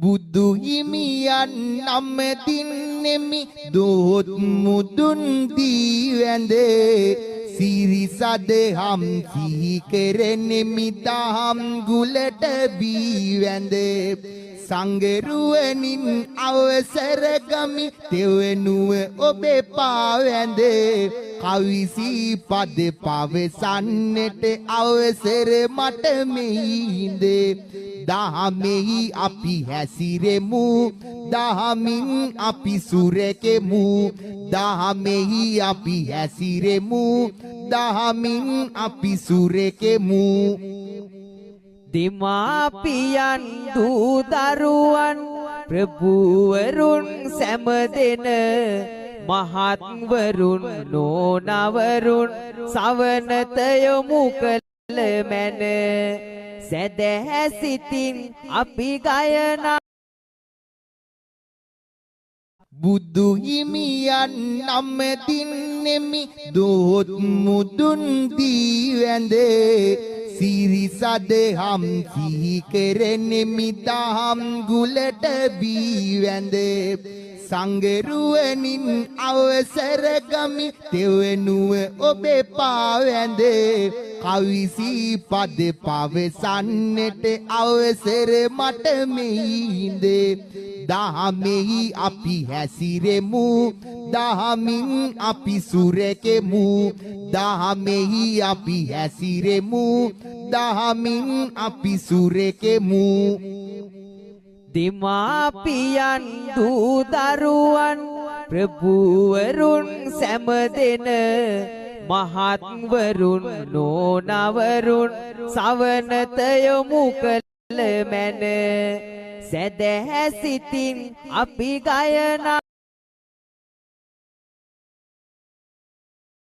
බුදු හිමියන් නම් දින්නෙමි දොහොත් මුදුන් දී වැඳේ සිරිසදහම් සිහි කෙරෙනෙමි දහම් ගුලට බී වැඳේ සංගරුවනින් අවසර ගමි තෙවනුව ඔබේ පාවැඳේ කවිසි පද පවසන්නට අවසර මට මෙහිඳේ දහමෙහි අපි හැසිරෙමු දහමින් අපි සුරැකෙමු දහමෙහි අපි හැසිරෙමු දහමින් අපි සුරැකෙමු දෙමාපියන් දූ දරුවන් ප්‍රභූවරුන් සැමදෙන මහත්වරුන් නෝනවරුන් සවනත යොමු කළ මැන සැදැහැ සිතින් අපි ගයනා බුදු හිමියන් නම් දින්නෙමි දොහොත් මුදුන් දී වැඳේ සිරිසදහම් සිහි කෙරෙනෙමි දහම් ගුලට බී වැඳේ සංගරුවනින් අවසර ගමි තෙවනුව ඔබේ පාවැඳේ කවිසි පද පවසන්නට අවසර මට මෙහිඳේ දහමෙහි අපි හැසිරෙමු දහමින් අපි සුරැකෙමු දහමෙහි අපි හැසිරෙමු දහමින් අපි සුරැකෙමු දෙමාපියන් දූ දරුවන් ප්‍රභූවරුන් සැමදෙන මහත්වරුන් නෝනවරුන් සවනත යොමු කළ මැන සැදැහැ සිතින් අපි ගයනා